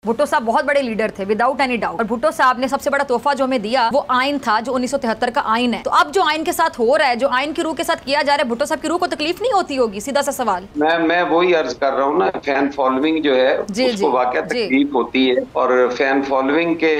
भुट्टो साहब बहुत बड़े लीडर थे विदाउट एनी डाउट, और भुट्टो साहब ने सबसे बड़ा तोहफा जो हमें दिया वो आइन था, जो 1973 का आइन है। तो अब जो आइन के साथ हो रहा है, जो आइन की रूह के साथ किया जा रहा है, भुट्टो साहब की रूह को तकलीफ नहीं होती होगी? सीधा सा सवाल। मैं वही अर्ज कर रहा हूँ ना, फैन फॉलोइंग जो है उसको वाकई तकलीफ होती है, और फैन फॉलोइंग के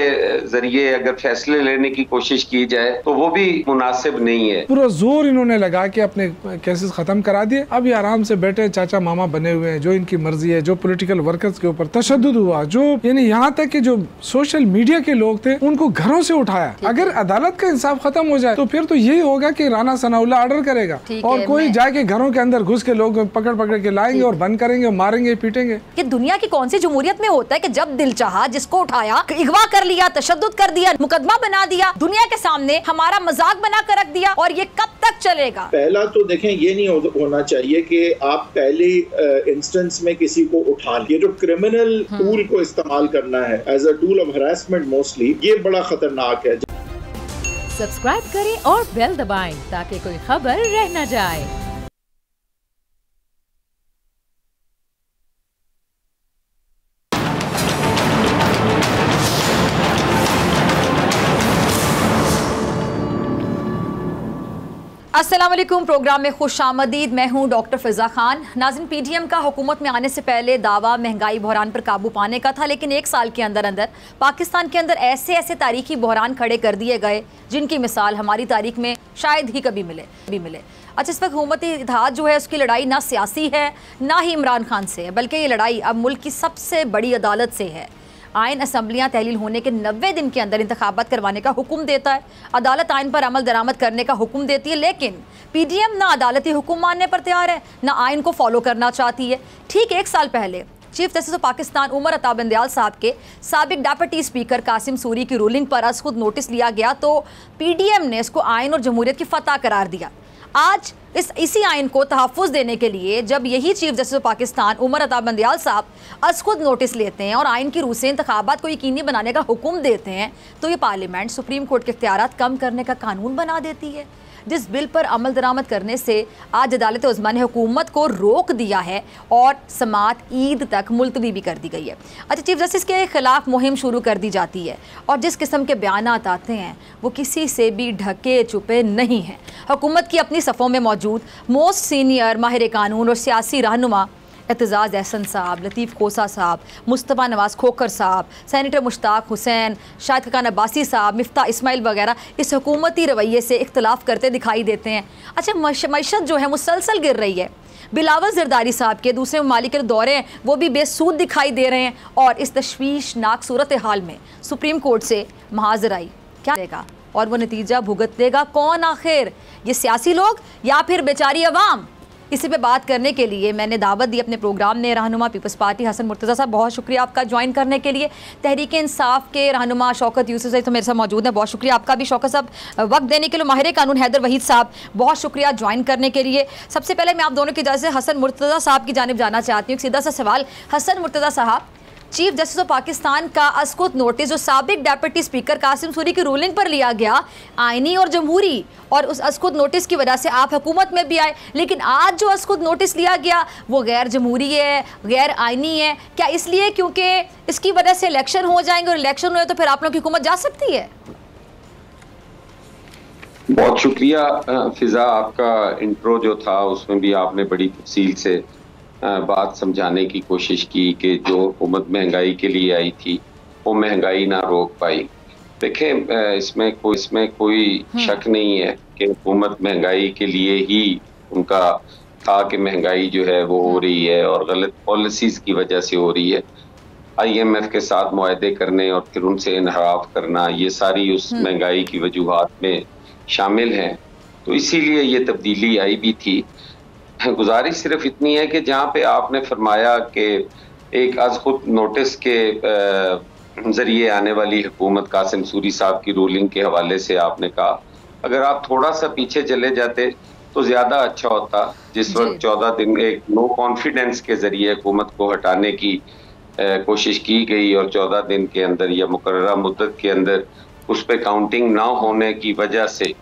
जरिए अगर फैसले लेने की कोशिश की जाए तो वो भी मुनासिब नहीं है। पूरा जोर इन्होंने लगा के अपने केसेस खत्म करा दिए। अब ये आराम से बैठे चाचा मामा बने हुए हैं, जो इनकी मर्जी है, जो पॉलिटिकल वर्कर्स के ऊपर तशद्दुद हुआ, जो यानी यहाँ तक कि जो सोशल मीडिया के लोग थे उनको घरों से उठाया। अगर अदालत का इंसाफ खत्म हो जाए तो फिर तो यही होगा कि राना सनाउल्लाह ऑर्डर करेगा और कोई जाके घरों के अंदर घुस के लोग पकड़ पकड़ के लाएंगे और बंद करेंगे, मारेंगे, पीटेंगे। कि दुनिया की कौन सी जमहूरियत में होता है कि जब दिल चाहा जिसको उठाया, अगवा कर लिया, तशद्दुद कर दिया, मुकदमा बना दिया, दुनिया के सामने हमारा मजाक बना कर रख दिया, और ये कब तक चलेगा? पहला तो देखें, ये नहीं होना चाहिए कि आप पहले इंस्टेंस में किसी को उठा लिए। जो क्रिमिनल टूल को इस्तेमाल करना है as a tool of harassment mostly, ये बड़ा खतरनाक है। सब्सक्राइब करें और बेल दबाएं ताकि कोई खबर रह न जाए। अस्सलाम वालेकुम, प्रोग्राम में खुश आमदीद। मैं हूं डॉक्टर फिजा खान। नाज़रीन, पीडीएम का हुकूमत में आने से पहले दावा महंगाई बहरान पर काबू पाने का था, लेकिन एक साल के अंदर अंदर पाकिस्तान के अंदर ऐसे ऐसे तारीखी बहरान खड़े कर दिए गए जिनकी मिसाल हमारी तारीख में शायद ही कभी मिले। अच्छा, इस वक्त हुकूमती इत्तेहाद जो है उसकी लड़ाई ना सियासी है ना ही इमरान खान से है, बल्कि ये लड़ाई अब मुल्क की सबसे बड़ी अदालत से है। आइन असम्बलियाँ तहलील होने के 90 दिन के अंदर इंतखाबात करवाने का हुक्म देता है। अदालत आइन पर अमल दरामद करने का हुक्म देती है, लेकिन पीडीएम ना अदालती हुक्म मानने पर तैयार है ना आइन को फॉलो करना चाहती है। ठीक एक साल पहले chief justice of Pakistan Umar Ata Bandial साहब के साबिक डेप्यूटी स्पीकर कासिम सूरी की रूलिंग पर आज खुद नोटिस लिया गया, तो पीडीएम ने इसको आइन और जमहूरियत की फतह करार दिया। आज इसी आइन को तहफ़्फ़ुज़ देने के लिए जब यही chief justice of Pakistan Umar Ata Bandial साहब आज खुद नोटिस लेते हैं और आइन की रूह से इंतखाबात को यकीनी बनाने का हुक्म देते हैं, तो ये पार्लियामेंट सुप्रीम कोर्ट के इख्तियारात कम करने का कानून बना देती है, जिस बिल पर अमल दरामद करने से आज अदालत उज़्मा ने हुकूमत को रोक दिया है और समात ईद तक मुलतवी भी कर दी गई है। अच्छा, चीफ जस्टिस के खिलाफ मुहिम शुरू कर दी जाती है और जिस किस्म के बयानात आते हैं वो किसी से भी ढके छुपे नहीं हैं। हुकूमत की अपनी सफ़ों में मौजूद मोस्ट सीनियर माहिर कानून और सियासी रहनुमा एतजाज़ एहसन साहब, लतीफ़ खोसा साहब, मुस्तफ़ा नवाज़ खोखर साहब, सेनेटर मुश्ताक हुसैन, शाहिद खान अब्बासी साहब, मिफ्ता इस्माइल वगैरह इस हुकूमती रवैये से इख्तलाफ करते दिखाई देते हैं। अच्छा, मईशत जो है मुसलसल गिर रही है। बिलावल ज़रदारी साहब के दूसरे ममालिक के दौरे हैं वो भी बेसूद दिखाई दे रहे हैं, और इस तशवीशनाक सूरत हाल में सुप्रीम कोर्ट से महाजराई क्या देगा और वो नतीजा भुगत देगा कौन आखिर? ये सियासी लोग या फिर बेचारी अवाम? इसी पे बात करने के लिए मैंने दावत दी अपने प्रोग्राम में रहनुमा पीपल्स पार्टी हसन मुर्तज़ा साहब, बहुत शुक्रिया आपका ज्वाइन करने के लिए। तहरीक इंसाफ के रहनुमा शौकत यूसुफ साहब तो मेरे साथ मौजूद हैं, बहुत शुक्रिया आपका भी शौकत साहब वक्त देने के लिए। माहिर कानून हैदर वहीद साहब, बहुत शुक्रिया ज्वाइन करने के लिए। सबसे पहले मैं आप दोनों की इजाज़त से हसन मुर्तज़ा साहब की जानिब जाना चाहती हूँ। सीधा सा सवाल, हसन मुर्तज़ा साहब, चीफ जस्टिस ऑफ पाकिस्तान का अस्कुत नोटिस जो साबिक डेप्यूटी स्पीकर कासिम सूरी की रूलिंग पर लिया गया, आइनी और जमहूरी, और उस अस्कुत नोटिस की वजह से आप हुकूमत में भी आए, लेकिन आज जो अस्कुत नोटिस लिया गया वो गैर जमहूरी है, गैर आइनी है। क्या इसलिए क्योंकि इसकी वजह से इलेक्शन हो जाएंगे और इलेक्शन हुए तो फिर आप लोग की हुकूमत जा सकती है? बहुत शुक्रिया फिजा, आपका इंट्रो जो था उसमें भी आपने बड़ी तफसील से बात समझाने की कोशिश की कि जो हुकूमत महंगाई के लिए आई थी वो महंगाई ना रोक पाई। देखें, इसमें कोई शक नहीं है कि हुकूमत महंगाई के लिए ही उनका था कि महंगाई जो है वो हो रही है और गलत पॉलिसीज की वजह से हो रही है। IMF के साथ मुआहदे करने और फिर उनसे इनहराफ करना, ये सारी उस महंगाई की वजूहात में शामिल हैं, तो इसीलिए ये तब्दीली आई भी थी। गुजारिश सिर्फ इतनी है कि जहाँ पे आपने फरमाया कि एक आज खुद नोटिस के जरिए आने वाली हुकूमत, कासिम सूरी साहब की रूलिंग के हवाले से आपने कहा, अगर आप थोड़ा सा पीछे चले जाते तो ज़्यादा अच्छा होता। जिस वक्त 14 दिन एक नो कॉन्फिडेंस के जरिए हुकूमत को हटाने की कोशिश की गई और 14 दिन के अंदर या मुकर्ररा मुद्दत के अंदर उस पर काउंटिंग ना होने की वजह से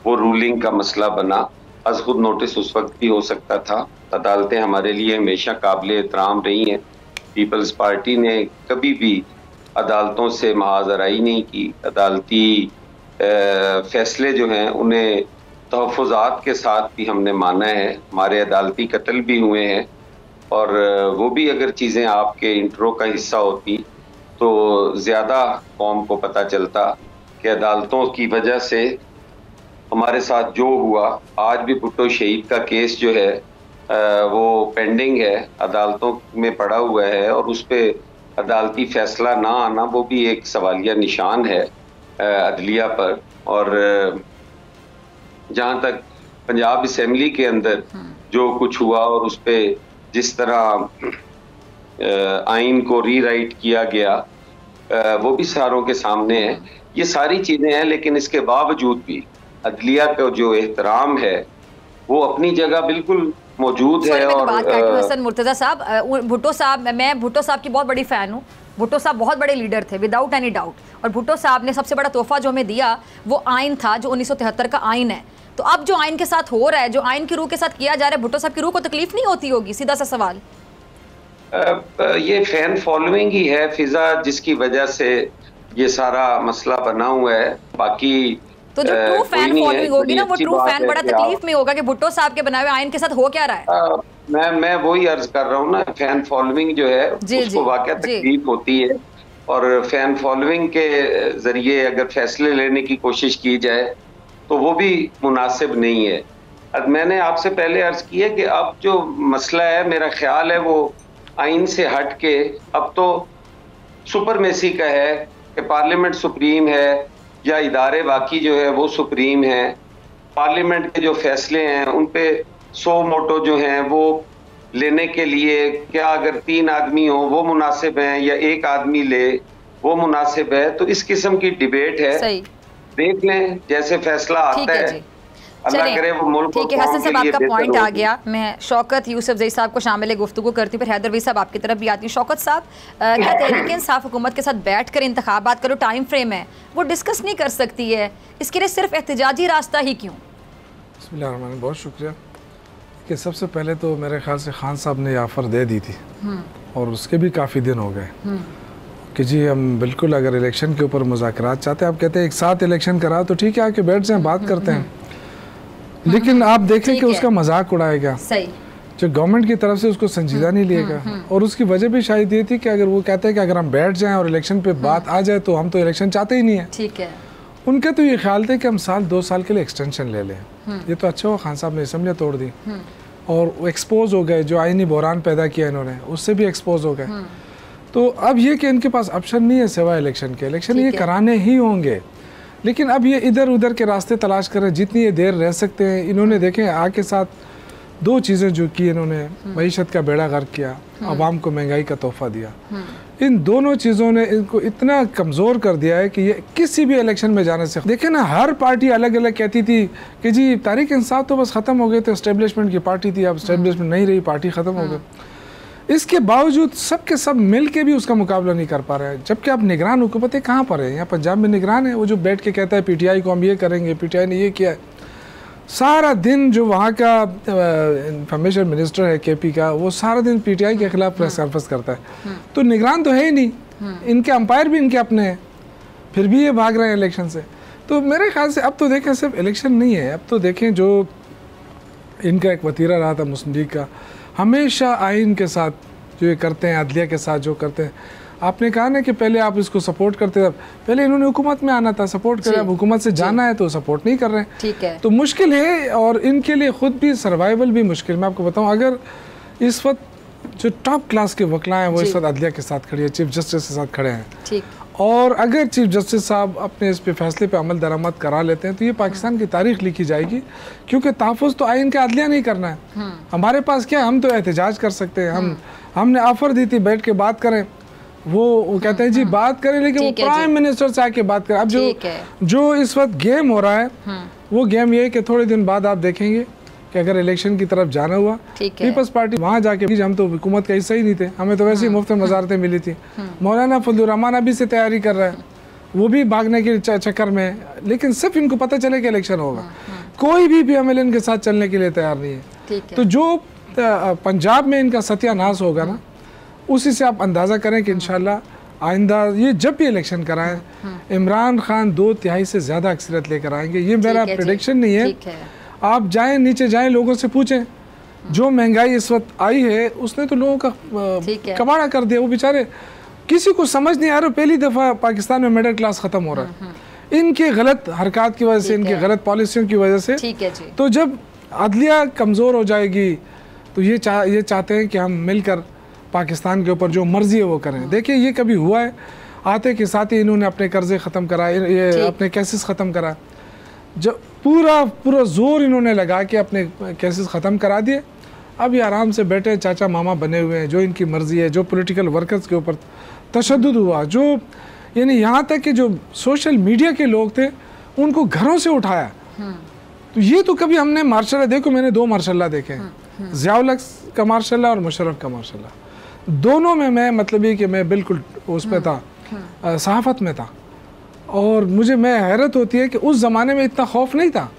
वो रूलिंग का मसला बना। आज खुद नोटिस उस वक्त भी हो सकता था। अदालतें हमारे लिए हमेशा काबिल एहतराम रही हैं, पीपल्स पार्टी ने कभी भी अदालतों से महाजराई नहीं की। अदालती फैसले जो हैं उन्हें तहफ़्फ़ुज़ात के साथ भी हमने माना है। हमारे अदालती कत्ल भी हुए हैं और वो भी अगर चीज़ें आपके इंट्रो का हिस्सा होती तो ज़्यादा कौम को पता चलता कि अदालतों की वजह से हमारे साथ जो हुआ। आज भी भुट्टो शहीद का केस जो है वो पेंडिंग है, अदालतों में पड़ा हुआ है और उस पर अदालती फैसला ना आना वो भी एक सवालिया निशान है अदलिया पर। और जहाँ तक पंजाब असम्बली के अंदर जो कुछ हुआ और उस पर जिस तरह आइन को रीराइट किया गया वो भी सारों के सामने है। ये सारी चीज़ें हैं, लेकिन इसके बावजूद भी अदलिया का जो एहतराम है वो अपनी जगह बिल्कुल मौजूद है। और बात हसन मुर्तज़ा साहब, भुट्टो साहब, मैं भुट्टो साहब की बहुत बड़ी फ़ैन हूँ। भुट्टो साहब बहुत बड़े लीडर थे विदाउट एनी डाउट, और भुट्टो साहब ने सबसे बड़ा तोहफा जो हमें दिया वो आइन था, जो 1973 का आइन है। तो अब जो आइन के साथ हो रहा है, जो आइन की रूह के साथ किया जा रहा है, भुट्टो साहब की रूह को तकलीफ नहीं होती होगी? सीधा सा सवाल। ये फैन फॉलोइंग ही है फिजा, जिसकी वजह से ये सारा मसला बना हुआ है। बाकी तो जो ट्रू फैन फॉलोइंग होगी ना, वो ट्रू फैन बड़ा तकलीफ में होगा कि भुट्टो साहब के बनाए हुए आइन के साथ हो क्या रहा है। मैं वही अर्ज कर रहा हूँ ना, फैन फॉलोइंग जो है उसको वाकई तकलीफ होती है और फैन फॉलोइंग के जरिए अगर फैसले लेने की कोशिश की जाए तो वो भी मुनासिब नहीं है। अब मैंने आपसे पहले अर्ज किया कि अब जो मसला है मेरा ख्याल है वो आइन से हट के अब तो सुपरमेसी का है कि पार्लियामेंट सुप्रीम है या इदारे बाकी जो है वो सुप्रीम है। पार्लियामेंट के जो फैसले हैं उन पे 100 मोटो जो हैं वो लेने के लिए क्या अगर 3 आदमी हो वो मुनासिब हैं या 1 आदमी ले वो मुनासिब है। तो इस किस्म की डिबेट है, देख लें जैसे फैसला आता है। अल्लाह करे वो मुल्क। ठीक है हसन साहब, आपका पॉइंट आ गया। मैं शौकत यूसुफजई साहब को शामिल गुफ्तगू करती हूँ, फिर हैदरवी साहब आपकी तरफ भी आती हूँ। शौकत साहब, क्या तहरीक इंसाफ हुकूमत के साथ बैठ कर इंतखाबात का जो टाइम फ्रेम है वो डिस्कस नहीं कर सकती है? इसके लिए सिर्फ एहतजाजी रास्ता ही क्यों? बिस्मिल्लाह, बहुत शुक्रिया। कि सबसे पहले तो मेरे ख्याल से खान साहब ने ऑफ़र दे दी थी और उसके भी काफ़ी दिन हो गए कि जी हम बिल्कुल अगर इलेक्शन के ऊपर मुज़ाकरात चाहते हैं। आप कहते हैं एक साथ इलेक्शन करा तो ठीक है, आके बैठ जाएं, बात करते हैं। लेकिन आप देखें कि उसका मजाक उड़ाएगा, जो गवर्नमेंट की तरफ से उसको संजीदा नहीं लिएगा। और उसकी वजह भी शायद ये थी कि अगर वो कहते हैं कि अगर हम बैठ जाएं और इलेक्शन पे बात आ जाए तो हम तो इलेक्शन चाहते ही नहीं है। ठीक है, उनका तो ये ख्याल था कि हम 1-2 साल के लिए एक्सटेंशन ले लें। ये तो अच्छा हुआ खान साहब ने असम्बलियाँ तोड़ दी और वो एक्सपोज हो गए, जो आईनी बहरान पैदा किया इन्होंने उससे भी एक्सपोज हो गए। तो अब ये कि इनके पास ऑप्शन नहीं है सिवाय इलेक्शन के, इलेक्शन ये कराने ही होंगे। लेकिन अब ये इधर उधर के रास्ते तलाश करें जितनी ये देर रह सकते हैं। इन्होंने देखें आके साथ 2 चीज़ें जो की, इन्होंने मईशत का बेड़ा गर्क किया, आवाम को महंगाई का तोहफा दिया। इन दोनों चीज़ों ने इनको इतना कमज़ोर कर दिया है कि ये किसी भी इलेक्शन में जाने से, देखें ना, हर पार्टी अलग अलग कहती थी कि जी तहरीक इंसाफ तो बस ख़त्म हो गए थे, एस्टेब्लिशमेंट की पार्टी थी, अब एस्टेब्लिशमेंट नहीं रही, पार्टी ख़त्म हो गई। इसके बावजूद सब के सब मिल के भी उसका मुकाबला नहीं कर पा रहे हैं। जबकि आप निगरान हुकूमतें कहाँ पर है? यहाँ पंजाब में निगरान है, वो जो बैठ के कहता है पीटीआई को हम ये करेंगे, पीटीआई ने ये किया है। सारा दिन जो वहाँ का इंफॉर्मेशन मिनिस्टर है केपी का, वो सारा दिन पीटीआई के खिलाफ प्रेस कॉन्फ्रेंस करता है। तो निगरान तो है ही नहीं, इनके अंपायर भी इनके अपने हैं, फिर भी ये भाग रहे हैं इलेक्शन से। तो मेरे ख्याल से अब तो देखें सिर्फ इलेक्शन नहीं है, अब तो देखें जो इनका एक वतीरा रहा था मुस्लिम लीग का, हमेशा आइन के साथ जो ये करते हैं, अदलिया के साथ जो करते हैं। आपने कहा ना कि पहले आप इसको सपोर्ट करते थे, पहले इन्होंने हुकूमत में आना था, सपोर्ट करें, अब हुकूमत से जाना है तो सपोर्ट नहीं कर रहे हैं। ठीक है, तो मुश्किल है और इनके लिए खुद भी सर्वाइवल भी मुश्किल। मैं आपको बताऊं, अगर इस वक्त जो टॉप क्लास के वकला हैं वो इस वक्त अदलिया के साथ खड़ी है, चीफ जस्टिस के साथ खड़े हैं, ठीक, और अगर चीफ जस्टिस साहब अपने इस पे फैसले पे अमल दरामद करा लेते हैं तो ये पाकिस्तान की तारीख लिखी जाएगी। क्योंकि तहफ़्फ़ुज़ तो आइन का अदलिया नहीं करना है, हमारे पास क्या, हम तो एहतजाज कर सकते हैं। हमने ऑफ़र दी थी बैठ के बात करें, वो कहते हैं जी बात करें, लेकिन वो प्राइम मिनिस्टर से आके बात करें। अब जो इस वक्त गेम हो रहा है वो गेम ये है कि थोड़े दिन बाद आप देखेंगे कि अगर इलेक्शन की तरफ जाना हुआ, पीपल्स पार्टी वहाँ जाके, हम तो हुकूमत का हिस्सा ही नहीं थे, हमें तो वैसे ही मुफ्त में वजारतें मिली थी। मौलाना फजलुर रहमान अभी से तैयारी कर रहा है, वो भी भागने के चक्कर में, लेकिन सिर्फ इनको पता चले कि इलेक्शन होगा, कोई भी PMLN इनके साथ चलने के लिए तैयार नहीं है। तो जो पंजाब में इनका सत्यानाश होगा ना, उसी से आप अंदाज़ा करें कि इंशाल्लाह आइंदा ये जब भी इलेक्शन कराएं इमरान खान 2/3 से ज़्यादा अक्सरियत लेकर आएंगे। ये मेरा प्रेडिक्शन नहीं है। आप जाएं, नीचे जाएं, लोगों से पूछें। जो महंगाई इस वक्त आई है उसने तो लोगों का कबाड़ा कर दिया। वो बेचारे किसी को समझ नहीं आ रहा। पहली दफ़ा पाकिस्तान में मिडिल क्लास ख़त्म हो रहा है इनके गलत हरकत की वजह से, इनके गलत पॉलिसियों की वजह से। ठीक है जी। तो जब अदलिया कमज़ोर हो जाएगी तो ये चाहते हैं कि हम मिलकर पाकिस्तान के ऊपर जो मर्जी है वो करें। देखिए ये कभी हुआ है? आते के साथ ही इन्होंने अपने कर्जे ख़त्म कराए, ये अपने केसेस ख़त्म करा। जब पूरा जोर इन्होंने लगा के अपने केसेस ख़त्म करा दिए। अब ये आराम से बैठे चाचा मामा बने हुए हैं। जो इनकी मर्ज़ी है, जो पॉलिटिकल वर्कर्स के ऊपर तशद्दुद हुआ, जो यानी यहाँ तक कि जो सोशल मीडिया के लोग थे उनको घरों से उठाया। तो ये तो कभी हमने मार्शल देखो, मैंने 2 मार्शल देखे हैं, ज़ियाउल हक का मार्शल और मुशर्रफ का मार्शल। दोनों में मैं मतलब ये कि मैं बिल्कुल उस पर था, सहाफ़त में था। और मैं हैरत होती है कि उस ज़माने में इतना खौफ नहीं था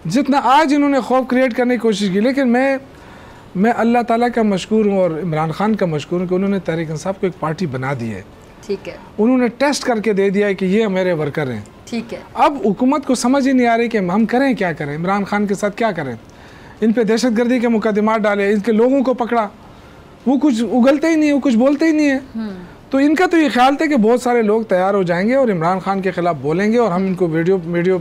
जितना आज इन्होंने खौफ क्रिएट करने की कोशिश की। लेकिन मैं अल्लाह ताला का मशकूर हूँ और इमरान खान का मशकूर हूँ कि उन्होंने तहरीक इंसाफ को एक पार्टी बना दी है। ठीक है, उन्होंने टेस्ट करके दे दिया है कि ये मेरे वर्कर हैं। ठीक है। अब हुकूमत को समझ ही नहीं आ रही कि हम करें क्या करें, इमरान खान के साथ क्या करें। इन पे दहशतगर्दी के मुकदमात डाले, इनके लोगों को पकड़ा, वो कुछ उगलते ही नहीं है, वो कुछ बोलते ही नहीं है। तो इनका तो ये ख्याल था कि बहुत सारे लोग तैयार हो जाएंगे और इमरान खान के खिलाफ बोलेंगे और हम इनको वीडियो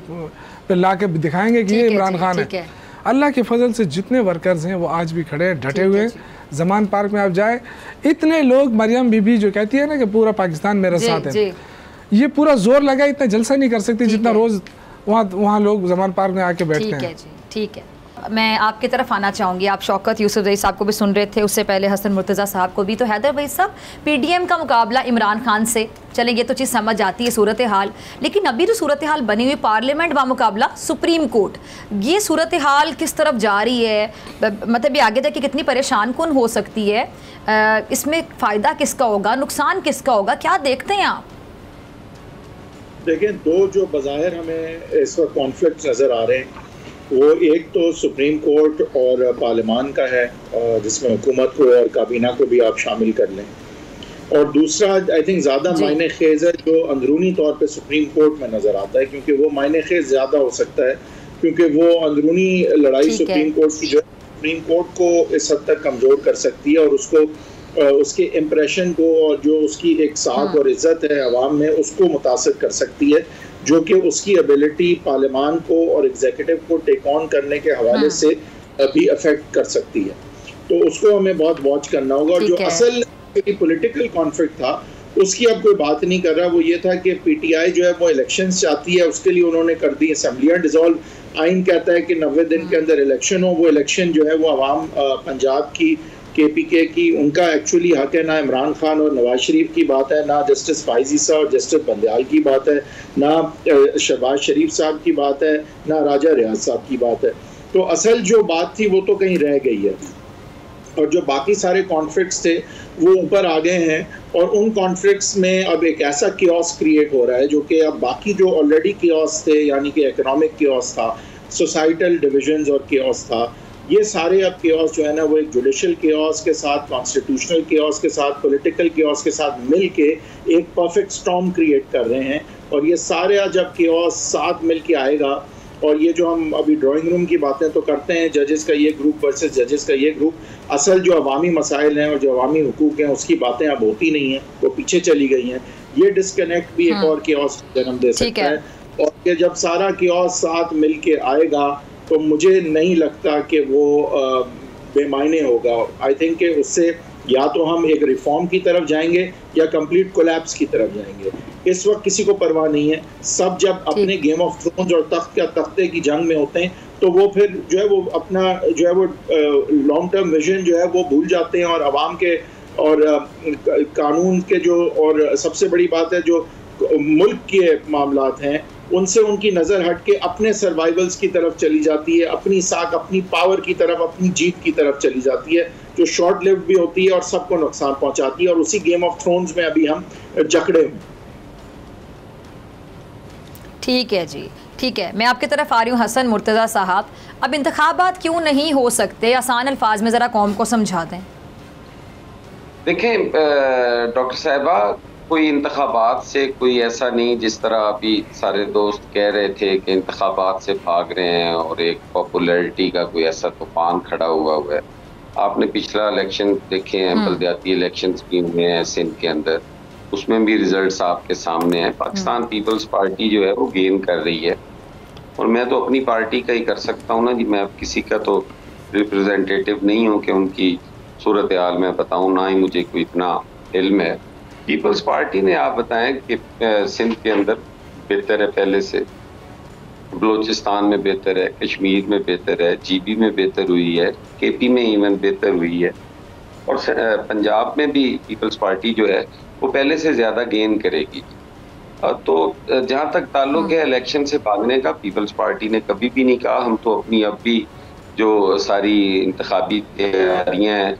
पे ला के दिखाएंगे कि ये इमरान खान है। अल्लाह के फजल से जितने वर्कर्स हैं वो आज भी खड़े हैं, डटे हुए हैं। जमान पार्क में आप जाए, इतने लोग, मरियम बीबी जो कहती है ना कि पूरा पाकिस्तान मेरे साथ है, ये पूरा जोर लगा, इतना जलसा नहीं कर सकती जितना रोज वहाँ लोग जमान पार्क में आके बैठते हैं। ठीक है, मैं आपकी तरफ आना चाहूँगी। आप शौकत यूसुफ साहब को भी सुन रहे थे, उससे पहले हसन मुर्तज़ा साहब को भी। तो हैदर भाई साहब, पीडीएम का मुकाबला इमरान खान से, चलें ये तो चीज़ समझ आती है सूरत हाल, लेकिन अभी जो सूरत हाल बनी हुई पार्लियामेंट व मुकाबला सुप्रीम कोर्ट, ये सूरत हाल किस तरफ जा रही है? मतलब ये आगे जाके कितनी परेशान कुन हो सकती है? इसमें फ़ायदा किसका होगा, नुकसान किसका होगा, क्या देखते हैं आप? देखें, 2 जो बज़ाहिर हमें इस वक्त कॉन्फ्लिक्ट नज़र आ रहे हैं, वो एक तो सुप्रीम कोर्ट और पार्लियामान का है, जिसमें हुकूमत को और काबीना को भी आप शामिल कर लें, और दूसरा आई थिंक ज़्यादा मायने खेज़ है जो अंदरूनी तौर पे सुप्रीम कोर्ट में नज़र आता है, क्योंकि वो मायने खेज़ ज़्यादा हो सकता है, क्योंकि वो अंदरूनी लड़ाई सुप्रीम कोर्ट की जो है सुप्रीम कोर्ट को इस हद तक कमज़ोर कर सकती है और उसको उसके इम्प्रेशन को और जो उसकी एक साख और इज़्ज़त है अवाम में, उसको मुतासिर कर सकती है, जो कि उसकी एबिलिटी पार्लियामान को और एग्जीक्यूटिव को टेक ऑन करने के हवाले से भी अफेक्ट कर सकती है। तो उसको हमें बहुत वॉच करना होगा। और जो असल पॉलिटिकल कॉन्फ्लिक्ट था उसकी अब कोई बात नहीं कर रहा, वो ये था कि पीटीआई जो है वो इलेक्शंस चाहती है, उसके लिए उन्होंने कर दी असम्बलियाँ डिसॉल्व। आइन कहता है कि 90 दिन के अंदर इलेक्शन हो। वो इलेक्शन जो है वो अवाम पंजाब की, KPK की, उनका एक्चुअली हक है। ना इमरान खान और नवाज शरीफ की बात है, ना जस्टिस फाइजी साहब और जस्टिस बंदयाल की बात है, ना शहबाज शरीफ साहब की बात है, ना राजा रियाज साहब की बात है। तो असल जो बात थी वो तो कहीं रह गई है, और जो बाकी सारे कॉन्फ्लिक्ट्स थे वो ऊपर आ गए हैं, और उन कॉन्फ्लिक्ट्स में अब एक ऐसा कियोस क्रिएट हो रहा है जो कि अब बाकी जो ऑलरेडी कियोस थे, यानी कि इकोनॉमिक कियोस था, सोसाइटल डिविजन्स और कियोस था, ये सारे अब कियोस जो है ना वो एक जुडिशल कियोस के साथ, कॉन्स्टिट्यूशनल कियोस के साथ, पॉलिटिकल कियोस के साथ मिल के एक परफेक्ट स्टॉर्म क्रिएट कर रहे हैं। और ये सारे जब कियोस साथ मिल के आएगा, और ये जो हम अभी ड्राइंग रूम की बातें तो करते हैं, जजेस का ये ग्रुप वर्सेस जजेस का ये ग्रुप, असल जो अवामी मसाइल हैं और जो अवामी हुकूक हैं उसकी बातें अब होती नहीं हैं, वो पीछे चली गई हैं। ये डिस्कनेक्ट भी एक और कियोस जन्म दे सकता है। और ये जब सारा कियोस साथ मिल के आएगा तो मुझे नहीं लगता कि वो बेमायने होगा। आई थिंक कि उससे या तो हम एक रिफॉर्म की तरफ जाएंगे या कंप्लीट कोलैप्स की तरफ जाएंगे। इस वक्त किसी को परवाह नहीं है। सब जब अपने गेम ऑफ थ्रोन्स और तख्ते की जंग में होते हैं तो वो फिर जो है वो अपना जो है वो लॉन्ग टर्म विजन जो है वो भूल जाते हैं, और आवाम के और कानून के जो, और सबसे बड़ी बात है जो मुल्क के मामलात हैं उनसे उनकी नज़र हट के अपने सर्वाइवल्स की तरफ चली जाती है, अपनी साख, अपनी पावर की तरफ, अपनी जीत की तरफ चली जाती है, जो शॉर्ट लिव्ड भी होती है और सबको नुकसान पहुंचाती है। और उसी गेम ऑफ थ्रोन्स में अभी हम जकड़े हैं। ठीक है जी, ठीक है। मैं आपकी तरफ आ रही हूँ हसन मुर्तज़ा साहब। अब इंतखाबात क्यों नहीं हो सकते? आसान अल्फाज में ज़रा कौम को समझा दें। देखें डॉक्टर साहिबा, कोई इंतखाबात से कोई ऐसा नहीं जिस तरह अभी सारे दोस्त कह रहे थे कि इंतखाबात से भाग रहे हैं और एक पॉपुलैरिटी का कोई ऐसा तूफान खड़ा हुआ है। आपने पिछला इलेक्शन देखे हैं, बल्दियाती इलेक्शंस भी हुए हैं सिंध के अंदर, उसमें भी रिजल्ट्स आपके सामने हैं। पाकिस्तान पीपल्स पार्टी जो है वो गेन कर रही है, और मैं तो अपनी पार्टी का ही कर सकता हूँ ना जी, मैं किसी का तो रिप्रेजेंटेटिव नहीं हूँ कि उनकी सूरत हाल मैं बताऊँ, ना ही मुझे कोई इतना इल्म है। पीपल्स पार्टी ने, आप बताएं कि सिंध के अंदर बेहतर है पहले से, बलूचिस्तान में बेहतर है, कश्मीर में बेहतर है, जीबी में बेहतर हुई है, केपी में इवन बेहतर हुई है, और पंजाब में भी पीपल्स पार्टी जो है वो पहले से ज़्यादा गेन करेगी। तो जहाँ तक ताल्लुक है इलेक्शन से भागने का, पीपल्स पार्टी ने कभी भी नहीं कहा। हम तो अपनी अब भी जो सारी इंतखाबी तैयारियाँ हैं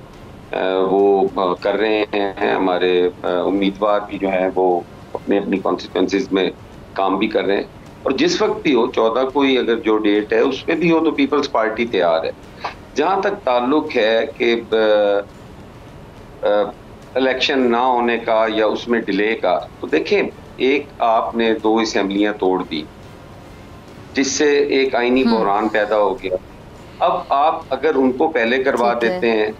वो कर रहे हैं, हमारे उम्मीदवार भी जो हैं वो अपने अपनी कॉन्स्टिट्यूंसीज में काम भी कर रहे हैं, और जिस वक्त भी हो 14 को ही अगर जो डेट है उस पर भी हो तो पीपल्स पार्टी तैयार है। जहाँ तक ताल्लुक है कि इलेक्शन ना होने का या उसमें डिले का, तो देखें एक आपने 2 असेंबलियां तोड़ दी जिससे एक आईनी बहरान पैदा हो गया। अब आप अगर उनको पहले करवा देते हैं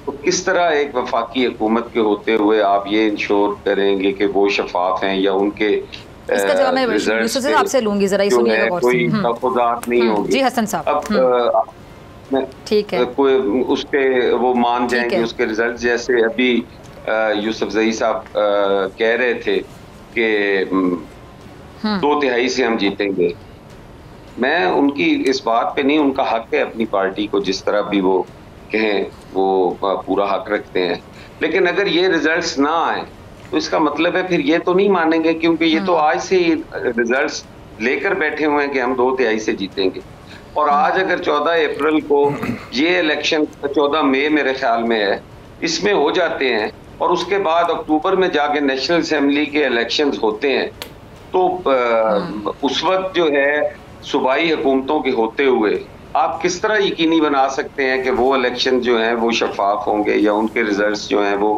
तो किस तरह एक वफाकी हुकूमत के होते हुए आप ये इंश्योर करेंगे कि वो शफाफ हैं या उनके इसका जवाब मैं यूसुफ साहब आपसे लूंगी, जरा सुनिएगा गौर से। कोई तफावत नहीं होगी जी हसन साहब। अब ठीक है, कोई उसके वो मान जाएंगे उसके रिजल्ट, जैसे अभी यूसुफ जई साहब कह रहे थे कि 2/3 से हम जीतेंगे। मैं उनकी इस बात पे नहीं, उनका हक है अपनी पार्टी को जिस तरह भी वो कहें, वो पूरा हक रखते हैं, लेकिन अगर ये रिजल्ट्स ना आए तो इसका मतलब है फिर ये तो नहीं मानेंगे, क्योंकि ये तो आज से ही रिजल्ट्स लेकर बैठे हुए हैं कि हम 2/3 से जीतेंगे। और आज अगर 14 अप्रैल को ये इलेक्शन 14 मई मेरे ख्याल में है, इसमें हो जाते हैं और उसके बाद अक्टूबर में जाके नेशनल असेंबली के इलेक्शंस होते हैं, तो उस वक्त जो है सूबाई हुकूमतों के होते हुए आप किस तरह यकीनी बना सकते हैं कि वो इलेक्शन जो हैं वो शफाफ होंगे या उनके रिजल्ट्स जो हैं वो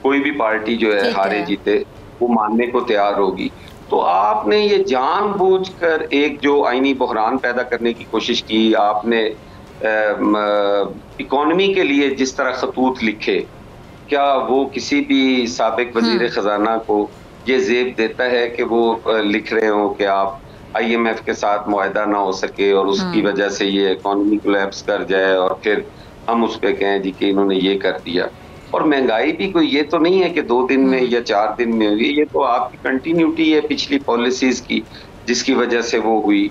कोई भी पार्टी जो है हारे जीते वो मानने को तैयार होगी। तो आपने ये जानबूझकर एक जो आईनी बहरान पैदा करने की कोशिश की, आपने इकोनॉमी के लिए जिस तरह खतूत लिखे, क्या वो किसी भी साबिक वजीर खजाना को ये जेब देता है कि वो लिख रहे हो कि आप IMF के साथ मुआहदा ना हो सके और उसकी वजह से ये इकोनॉमी कोलैप्स कर जाए और फिर हम उस पर कहें जी कि इन्होंने ये कर दिया। और महंगाई भी कोई ये तो नहीं है कि 2 दिन में या 4 दिन में हुई, ये तो आपकी कंटिन्यूटी है पिछली पॉलिसीज की जिसकी वजह से वो हुई।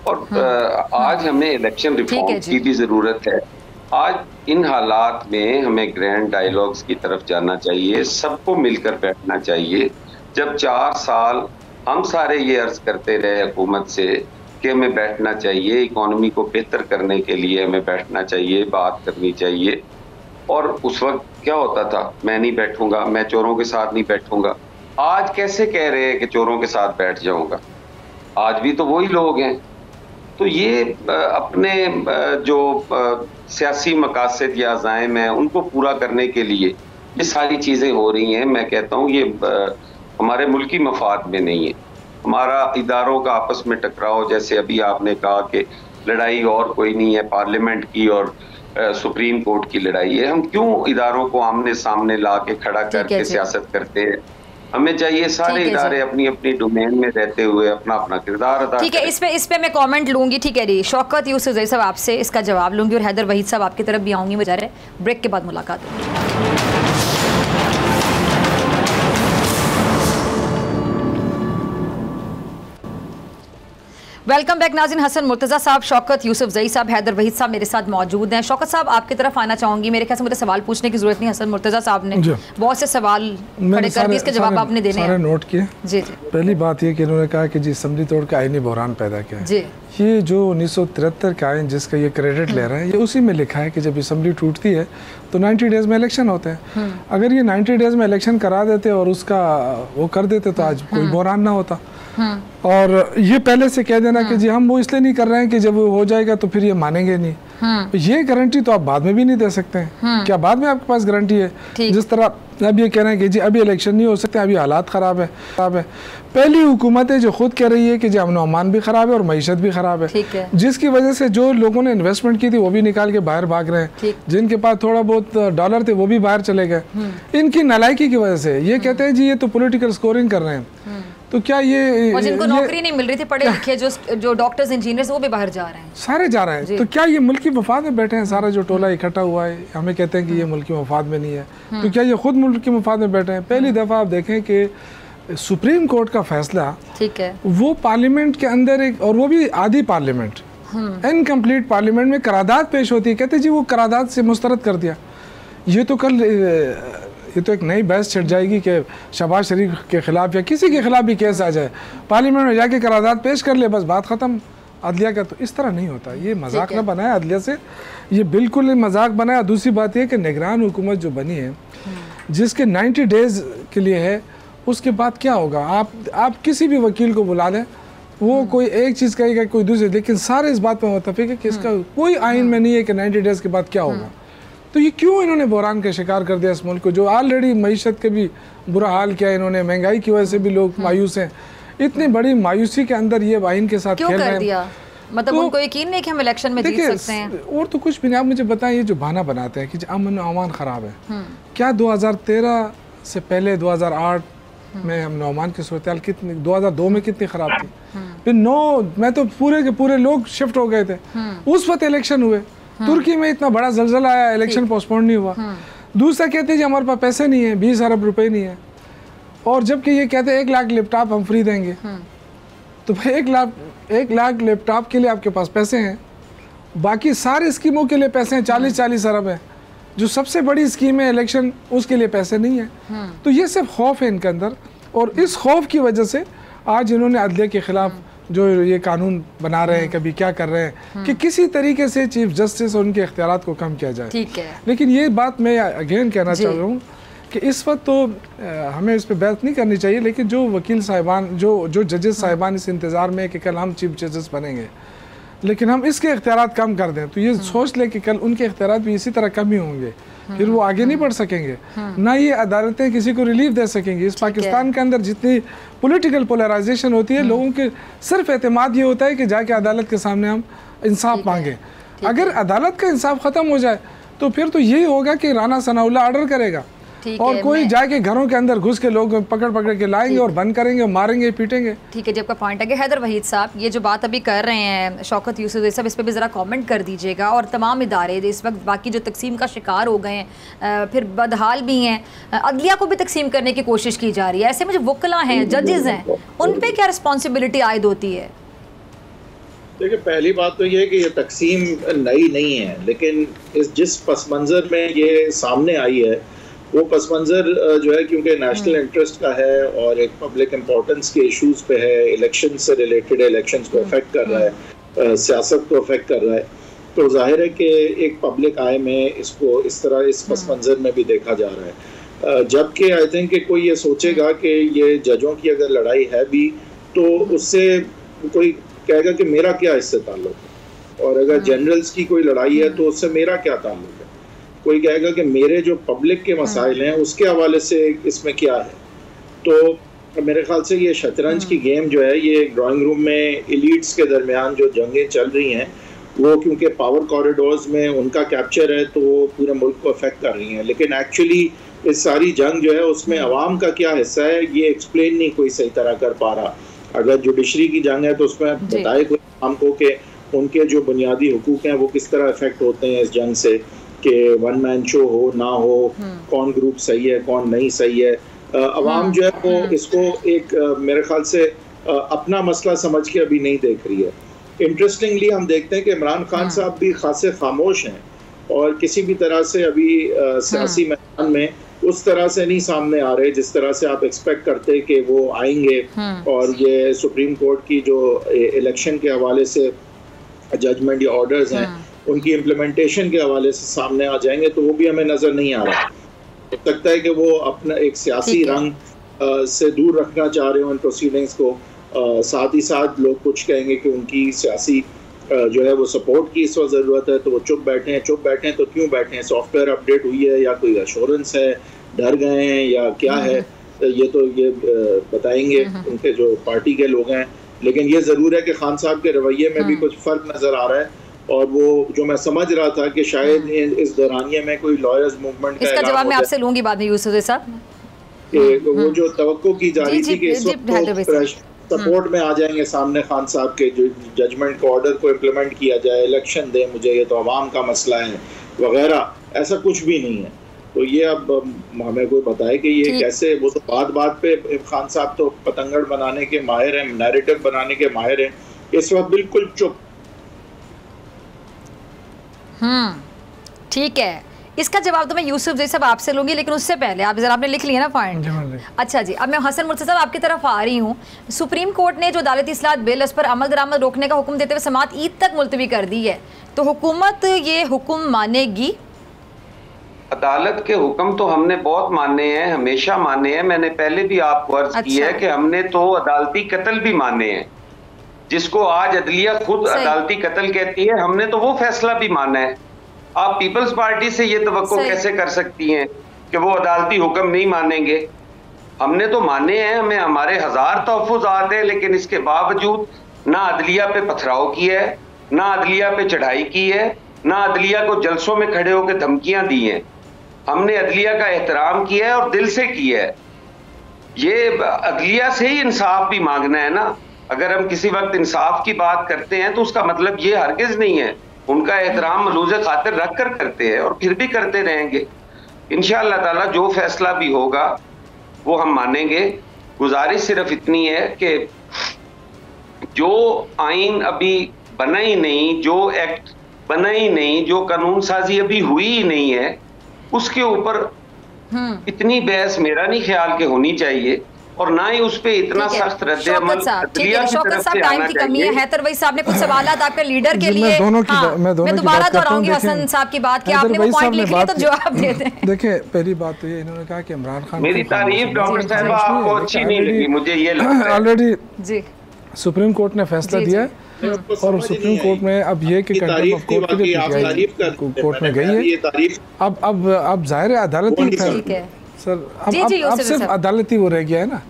और आज हमें इलेक्शन रिफॉर्म की भी जरूरत है। आज इन हालात में हमें ग्रैंड डायलॉग्स की तरफ जाना चाहिए, सबको मिलकर बैठना चाहिए। जब 4 साल हम सारे ये अर्ज करते रहे हुकूमत से कि हमें बैठना चाहिए, इकोनॉमी को बेहतर करने के लिए हमें बैठना चाहिए, बात करनी चाहिए, और उस वक्त क्या होता था, मैं नहीं बैठूंगा, मैं चोरों के साथ नहीं बैठूंगा। आज कैसे कह रहे हैं कि चोरों के साथ बैठ जाऊंगा? आज भी तो वही लोग हैं। तो ये अपने जो सियासी मकासद या अज़ाइम हैं उनको पूरा करने के लिए ये सारी चीज़ें हो रही हैं। मैं कहता हूँ ये हमारे मुल्की मफाद में नहीं है। हमारा इदारों का आपस में टकराव, जैसे अभी आपने कहा कि लड़ाई और कोई नहीं है, पार्लियामेंट की और सुप्रीम कोर्ट की लड़ाई है। हम क्यों इदारों को आमने सामने ला के खड़ा करके सियासत करते हैं? हमें चाहिए सारे इदारे अपनी अपनी डोमेन में रहते हुए अपना अपना किरदार अदा करें। ठीक है, इस पे मैं कमेंट लूंगी। ठीक है जी, शौकत यूसुफ जई साहब आपसे इसका जवाब लूंगी और हैदर वहीद साहब आपकी तरफ भी आऊंगी। मुझे ब्रेक के बाद मुलाकात होगी। वेलकम बैक नाज़रीन। हसन मुर्तज़ा साहब, शौकत यूसुफ जई साहब, हैदर वहीद साहब मेरे साथ मौजूद हैं। शौकत साहब आपकी तरफ आना चाहूँगी। मेरे ख्याल से मुझे सवाल पूछने की जरूरत नहीं, हसन मुर्तज़ा साहब ने बहुत से सवाल खड़े कर दिए, इसके जवाब आपने देने हैं। नोट किए। जी जी। पहली बात ये कि इन्होंने कहा कि जी असेंबली तोड़ के आईनी बहरान पैदा किया है। ये जो 1973 का आइन जिसका ये क्रेडिट ले रहे हैं, ये उसी में लिखा है कि जब असेंबली टूटती है तो 90 डेज में इलेक्शन होते हैं। अगर ये 90 डेज में इलेक्शन करा देते और उसका वो कर देते तो आज कोई बहरान ना होता। और ये पहले से कह देना कि जी हम वो इसलिए नहीं कर रहे हैं कि जब वो हो जाएगा तो फिर ये मानेंगे नहीं। ये गारंटी तो आप बाद में भी नहीं दे सकते हैं। क्या बाद में आपके पास गारंटी है? जिस तरह अब ये कह रहे हैं कि जी अभी इलेक्शन नहीं हो सकते, अभी हालात ख़राब है। पहली हुकूमत है जो खुद कह रही है कि जी अमन अमान भी ख़राब है और मईशत भी ख़राब है, जिसकी वजह से जो लोगों ने इन्वेस्टमेंट की थी वो भी निकाल के बाहर भाग रहे हैं, जिनके पास थोड़ा बहुत डॉलर थे वो भी बाहर चले गए इनकी नालायकी की वजह से। ये कहते हैं जी ये तो पॉलिटिकल स्कोरिंग कर रहे हैं, तो क्या ये और जिनको नौकरी नहीं मिल रही थी, पढ़े लिखे जो डॉक्टर्स इंजीनियर्स वो भी बाहर जा रहे हैं, सारे जा रहे हैं, तो क्या ये मुल्क की मफाद में बैठे हैं? सारा जो टोला इकट्ठा हुआ है हमें कहते हैं कि ये मुल्क की मफाद में नहीं है, तो क्या ये खुद मुल्क की मफाद में बैठे हैं? पहली दफ़ा आप देखें कि सुप्रीम कोर्ट का फैसला, ठीक है, वो पार्लियामेंट के अंदर एक, और वो भी आधी पार्लियामेंट, इनकम्प्लीट पार्लियामेंट में करारदाद पेश होती है, कहते जी वो करारदाद से मुस्तरद कर दिया। ये तो कल ये तो एक नई बहस छिड़ जाएगी कि शहबाज शरीफ के खिलाफ या किसी के खिलाफ भी केस आ जाए, पार्लियामेंट में जाके करारदाद पेश कर ले, बस बात ख़त्म अदलिया का। तो इस तरह नहीं होता, ये मजाक ना बनाए अदलिया से, ये बिल्कुल मजाक बनाया। दूसरी बात यह कि निगरान हुकूमत जो बनी है जिसके 90 डेज़ के लिए है, उसके बाद क्या होगा? आप किसी भी वकील को बुला लें, वो कोई एक चीज़ कहेगा कोई दूसरी, लेकिन सारे इस बात पर मुत्तफिक है कि इसका कोई आइन में नहीं है कि 90 डेज़ के बाद क्या होगा। तो ये क्यों इन्होंने बहरान का शिकार कर दिया इस मुल्क को, जो ऑलरेडी मईशत के भी बुरा हाल किया इन्होंने, महंगाई की वजह से भी लोग मायूस हैं, इतनी बड़ी मायूसी के अंदर ये आइन के साथ खेल रहे हैं। मतलब तो, उनको यकीन नहीं कि हम इलेक्शन में जीत सकते हैं। और तो कुछ भी नहीं। आप मुझे बताएं, ये जो बहाना बनाते हैं कि अमन अमान ख़राब है, क्या 2013 से पहले 2008 में अमन अमान की सूरत हाल कितनी, 2002 में कितनी ख़राब थी? फिर 9 में तो पूरे के पूरे लोग शिफ्ट हो गए थे, उस वक्त इलेक्शन हुए, तुर्की में इतना बड़ा जलजला आया, इलेक्शन पोस्टपोन नहीं हुआ। दूसरा कहते हैं जी हमारे पास पैसे नहीं है, 20 अरब रुपए नहीं है, और जबकि ये कहते हैं 1 लाख लैपटॉप हम फ्री देंगे। तो भाई 1 लाख लैपटॉप के लिए आपके पास पैसे हैं, बाकी सारी स्कीमों के लिए पैसे हैं, 40-40 अरब है, जो सबसे बड़ी स्कीम है इलेक्शन, उसके लिए पैसे नहीं है। तो ये सिर्फ खौफ है इनके अंदर, और इस खौफ की वजह से आज इन्होंने अदलिया के खिलाफ जो ये कानून बना रहे हैं, कभी क्या कर रहे हैं कि किसी तरीके से चीफ जस्टिस और उनके इख्तियारात को कम किया जाए। ठीक है, लेकिन ये बात मैं अगेन कहना चाह रहा हूँ कि इस वक्त तो हमें इस पर बहस नहीं करनी चाहिए, लेकिन जो वकील साहिबान, जो जजेस साहिबान इस इंतज़ार में कि कल हम चीफ जस्टिस बनेंगे, लेकिन हम इसके इख्तियारात कम कर दें, तो ये सोच ले कि कल उनके इख्तियारात भी इसी तरह कम ही होंगे, फिर वो आगे नहीं बढ़ सकेंगे, ना ये अदालतें किसी को रिलीफ दे सकेंगी। इस पाकिस्तान के अंदर जितनी पॉलिटिकल पोलराइजेशन होती है, लोगों के सिर्फ एतमाद ये होता है कि जाके अदालत के सामने हम इंसाफ मांगे। अगर अदालत का इंसाफ ख़त्म हो जाए तो फिर तो यही होगा कि राना सनाउल्लाह ऑर्डर करेगा और कोई जाके घरों के अंदर घुस के लोग पकड़ के लाएंगे और बंद करेंगे, मारेंगे, पीटेंगे। ठीक है जी, आपका पॉइंट है कि हैदर वहीद साहब ये जो बात अभी कर रहे हैं शौकत यूसुफ साहब, इस पर भी ज़रा कमेंट कर दीजिएगा। और तमाम इदारे इस वक्त बाकी जो तकसीम का शिकार हो गए हैं, फिर बदहाल भी हैं, अदलिया को भी तकसीम करने की कोशिश की जा रही है, ऐसे में जो वकला हैं, जजेस हैं, उन पर क्या रिस्पॉन्सिबिलिटी आयद होती है? देखिए, पहली बात तो ये है कि ये तकसीम नई नहीं है, लेकिन जिस पस मंज़र में ये सामने आई है वो पस मंज़र जो है क्योंकि नेशनल इंटरेस्ट का है और एक पब्लिक इम्पोर्टेंस के इश्यूज़ पे है, इलेक्शन से रिलेटेड है, इलेक्शंस को अफेक्ट कर रहा है, सियासत को अफेक्ट कर रहा है, तो जाहिर है कि एक पब्लिक आय में इसको इस तरह इस पस मंज़र में भी देखा जा रहा है। जबकि आई थिंक कि कोई ये सोचेगा कि ये जजों की अगर लड़ाई है भी तो उससे कोई कहेगा कि मेरा क्या इससे ताल्लुक है, और अगर जनरल्स की कोई लड़ाई है तो उससे मेरा क्या ताल्लुक है। कोई कहेगा कि मेरे जो पब्लिक के मसाइल हैं उसके हवाले से इसमें क्या है। तो मेरे ख्याल से ये शतरंज की गेम जो है, ये ड्राइंग रूम में एलीट्स के दरमियान जो जंगें चल रही हैं, वो क्योंकि पावर कॉरिडोर्स में उनका कैप्चर है तो वो पूरे मुल्क को अफेक्ट कर रही हैं, लेकिन एक्चुअली इस सारी जंग जो है उसमें अवाम का क्या हिस्सा है ये एक्सप्लेन नहीं कोई सही तरह कर पा रहा। अगर जुडिशरी की जंग है तो उसमें बताए कोई हमको कि उनके जो बुनियादी हुकूक हैं वो किस तरह अफेक्ट होते हैं इस जंग से, कि वन मैन शो हो ना हो, कौन ग्रुप सही है कौन नहीं सही है। अवाम जो है वो इसको एक मेरे ख्याल से अपना मसला समझ के अभी नहीं देख रही है। इंटरेस्टिंगली हम देखते हैं कि इमरान खान साहब भी खासे खामोश हैं और किसी भी तरह से अभी सियासी मैदान में उस तरह से नहीं सामने आ रहे जिस तरह से आप एक्सपेक्ट करते कि वो आएंगे और ये सुप्रीम कोर्ट की जो इलेक्शन के हवाले से जजमेंट या ऑर्डर्स हैं उनकी इम्प्लीमेंटेशन के हवाले से सामने आ जाएंगे, तो वो भी हमें नजर नहीं आ रहा। हो सकता है कि वो अपना एक सियासी रंग से दूर रखना चाह रहे हो इन प्रोसीडिंग्स को, साथ ही साथ लोग कुछ कहेंगे कि उनकी सियासी जो है वो सपोर्ट की इस वक्त ज़रूरत है, तो वो चुप बैठे हैं तो क्यों बैठे हैं, सॉफ्टवेयर अपडेट हुई है या कोई एश्योरेंस है डर गए हैं या क्या है, ये तो ये बताएंगे उनके जो पार्टी के लोग हैं। लेकिन ये ज़रूर है कि खान साहब के रवैये में भी कुछ फ़र्क नज़र आ रहा है, और वो जो मैं समझ रहा था कि शायद इस दौरानिए में कोई लॉयर्स मूवमेंट का इसका जवाब मैं आपसे लूंगी बाद में यूसुफ साहब। वो जो तवक्को की जा रही थी कि इस वक्त सपोर्ट में आ जाएंगे सामने खान साहब के जो जजमेंट को, ऑर्डर को इम्प्लीमेंट किया जाए, इलेक्शन दे मुझे, ये तो अवाम का मसला है वगैरह, ऐसा कुछ भी नहीं है। तो ये अब हमें कोई बताए कि ये कैसे, वो तो बात पे खान साहब तो पतंगड़ बनाने के माहिर हैं, नैरेटिव बनाने के माहिर हैं, इस वक्त बिल्कुल चुप। ठीक है, इसका जवाब तो मैं यूसुफ जी साहब आपसे लूंगी, लेकिन उससे पहले आप जरा आपने लिख लिया ना पॉइंट। अच्छा जी, अब मैं हसन मुर्तज़ा साहब आपकी तरफ आ रही हूँ। सुप्रीम कोर्ट ने जो अदालती इस्लाहत बिल उस पर अमल दरामद रोकने का हुक्म देते हुए समाअत ईद तक मुलतवी कर दी है, तो हुकूमत ये हुक्म मानेगी? अदालत के हुक्म तो हमने बहुत माने हैं, हमेशा माने हैं। मैंने पहले भी आपको अर्ज की है कि हमने तो अदालती कत्ल भी माने हैं, जिसको आज अदलिया खुद अदालती कत्ल कहती है, हमने तो वो फैसला भी माना है। आप पीपल्स पार्टी से ये तवक्को कैसे कर सकती हैं कि वो अदालती हुक्म नहीं मानेंगे? हमने तो माने हैं, हमें हमारे हजार तहफ़्फ़ुज़ात हैं, लेकिन इसके बावजूद ना अदलिया पे पथराव किया है, ना अदलिया पे चढ़ाई की है, ना अदलिया को जलसों में खड़े होकर धमकियां दी हैं। हमने अदलिया का एहतराम किया है और दिल से किया है। ये अदलिया से ही इंसाफ भी मांगना है ना। अगर हम किसी वक्त इंसाफ की बात करते हैं तो उसका मतलब ये हरगिज नहीं है, उनका एहतराम मलूज़े खातिर रख कर करते हैं और फिर भी करते रहेंगे। इंशाअल्लाह ताला जो फैसला भी होगा वो हम मानेंगे। गुजारिश सिर्फ इतनी है कि जो आइन अभी बना ही नहीं, जो एक्ट बना ही नहीं, जो कानून साजी अभी हुई ही नहीं है, उसके ऊपर इतनी बहस मेरा नहीं ख्याल कि होनी चाहिए, और ना ही उस पे इतना सख्त रद्द-ए-अमल शौकत साहब, टाइम की कमी है। हैदर वही साहब ने कुछ सवालात आपके लीडर के लिए, मैं दोबारा दोहराऊंगी हसन साहब की बात कि आपने वो पॉइंट लिख लिया तो जवाब दे दें। देखिए, पहली बात तो ये इन्होंने कहा कि इमरान खान, मेरी तारीफ डॉक्टर साहब आपको अच्छी नहीं लगी, मुझे ये लगता है। ऑलरेडी सुप्रीम कोर्ट ने फैसला दिया है और सुप्रीम कोर्ट में अब ये कि कंटेम्प्ट ऑफ कोर्ट के लिए कोर्ट में गई है। अब जाहिर है अदालती सर, अब सिर्फ अदालती वो रह गया है ना।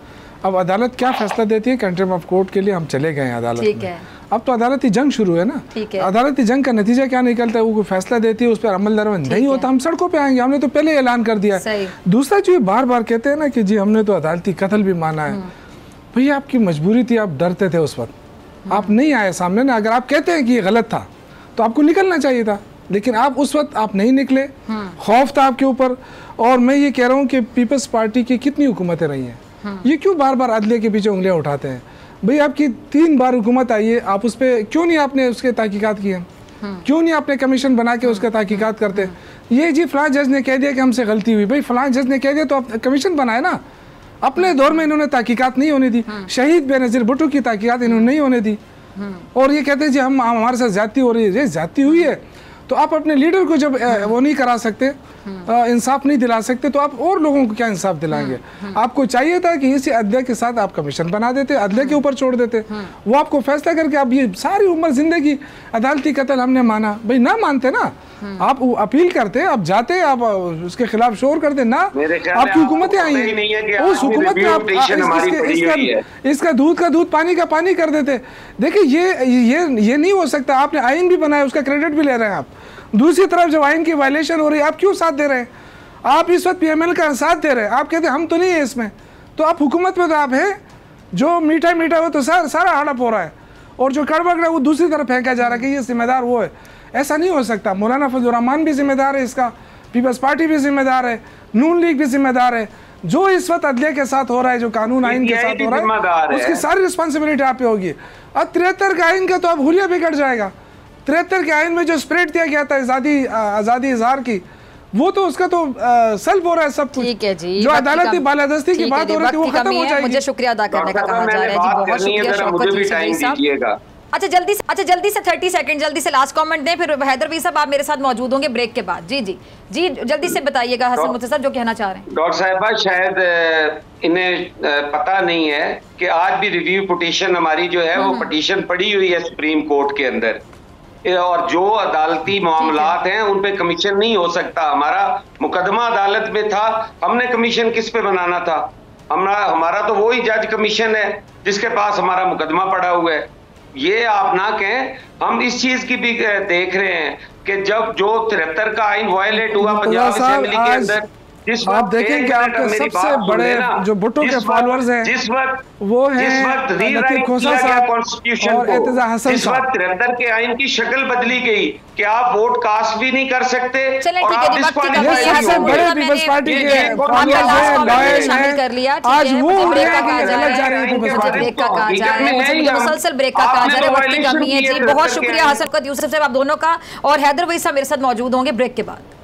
अब अदालत क्या फैसला देती है कंटेम्प्ट ऑफ कोर्ट के लिए, हम चले गए हैं अदालत में। अब तो अदालती जंग शुरू है ना। अदालती जंग का नतीजा क्या निकलता है, वो फैसला देती है, उस पर अमल दरामद नहीं होता, हम सड़कों पे आएंगे। हमने तो पहले ऐलान कर दिया है। दूसरा जो बार बार कहते हैं ना कि जी हमने तो अदालती कत्ल भी माना है, भैया आपकी मजबूरी थी, आप डरते थे उस वक्त, आप नहीं आए सामने ना। अगर आप कहते हैं कि ये गलत था तो आपको निकलना चाहिए था, लेकिन आप उस वक्त आप नहीं निकले, खौफ था आपके ऊपर। और मैं ये कह रहा हूँ कि पीपल्स पार्टी की कितनी हुकूमतें रही हैं, ये क्यों बार बार अदलिया के पीछे उंगलियां उठाते हैं? भाई आपकी 3 बार हुकूमत आई है, आप उस पर क्यों नहीं आपने उसके तहकीकात किए? क्यों नहीं आपने कमीशन बना के उसका तहकीकात करते? ये जी फलां जज ने कह दिया कि हमसे गलती हुई, भाई फलां जज ने कह दिया तो आप कमीशन बनाए ना। अपने दौर में इन्होंने तहकीकात नहीं होने दी, शहीद बेनज़ीर भुट्टो की तहकीकात इन्होंने नहीं होने दी, और ये कहते हैं जी हम हमारे साथ ज्यादती हो रही है। ये ज्यादती हुई है तो आप अपने लीडर को जब वो नहीं करा सकते, इंसाफ नहीं दिला सकते, तो आप और लोगों को क्या इंसाफ दिलाएंगे? आपको चाहिए था कि इसी अदलिया के साथ आप कमीशन बना देते, अदलिया के ऊपर छोड़ देते, वो आपको फैसला करके आप ये सारी उम्र जिंदगी अदालती कत्ल हमने माना। भाई ना मानते ना, आप अपील करते, आप जाते, आप उसके खिलाफ शोर करते ना। आपकी हुकूमतें आई हैं, उस हुकूमत में आप इसका दूध का दूध, पानी का पानी कर देते। देखिए ये नहीं हो सकता। आपने आइन भी बनाया, उसका क्रेडिट भी ले रहे हैं आप। दूसरी तरफ जब आइन की वायलेशन हो रही है, आप क्यों साथ दे रहे हैं? आप इस वक्त PML का साथ दे रहे हैं, आप कहते हैं हम तो नहीं है इसमें, तो आप हुकूमत में तो आप हैं। जो मीठा मीठा हो तो सारा हड़प हो रहा है, और जो कड़बड़ है वो दूसरी तरफ फेंका जा रहा है कि ये जिम्मेदार वो है। ऐसा नहीं हो सकता। मौलाना फजलुर रहमान भी जिम्मेदार है इसका, पीपल्स पार्टी भी जिम्मेदार है, नून लीग भी जिम्मेदार है। जो इस वक्त अदलिया के साथ हो रहा है, जो कानून आइन के साथ हो रहा है, उसकी सारी रिस्पॉन्सिबिलिटी आप पे होगी। अब 73 के आइन का तो अब हुलिया बिगड़ जाएगा। 73 के आइन में जो स्प्रेड दिया गया था आज़ादी इजहार की, वो तो उसका तो सेल्फ हो रहा है सब कुछ। ठीक है जी, जो अदालती बालादस्ती की बात हो रही थी वो खत्म हो जाएगी। मुझे शुक्रिया अदा करने का कहा जा रहा है जी, बहुत शुक्रिया शौकत साहब। अच्छा जल्दी से 30 सेकंड जल्दी से लास्ट कमेंट दें, फिर हैदर भाई साहब आप मेरे साथ मौजूद होंगे ब्रेक के बाद। जी जल्दी से बताइएगा हसन मुर्तज़ा साहब जो कहना चाह रहे हैं। डॉक्टर साहिबा, शायद इन्हें पता नहीं है कि आज भी रिव्यू पिटीशन हमारी जो है वो पिटीशन पड़ी हुई है सुप्रीम कोर्ट के अंदर, और जो अदालती मामलात हैं उन पे कमीशन नहीं हो सकता। हमारा मुकदमा अदालत में था, हमने कमीशन किस पे बनाना था? हमारा तो वही जज कमीशन है जिसके पास हमारा मुकदमा पड़ा हुआ है। ये आप ना कहें। हम इस चीज की भी देख रहे हैं कि जब जो 73 का आइन वायलेट हुआ पंजाब असेंबली के अंदर, आप देखेंगे आपके सबसे बड़े जो भुट्टो के फॉलोअर्स हैं जिस वक्त वो हैं नकीब खोसा साहब कॉन्स्टिट्यूशन और एतजा हसन जिस वक्त 73 के आइन की शक्ल बदली गई कि आप वोट कास्ट भी नहीं कर सकते और आप सबसे बड़े पीपल्स पार्टी के फॉलोअर्स हैं, लॉयल हैं, आज वो उड़ रहे हैं कि गलत जा रही है पीपल्स पार्टी। ब्रेक का कहा जा रहा है, मुसलसल ब्रेक का कहा जा रहा है, वक्त की कमी है जी। बहुत शुक्रिया हसन यूसुफ साहब आप दोनों का, और हैदर वही साहब मेरे साथ मौजूद होंगे ब्रेक के बाद।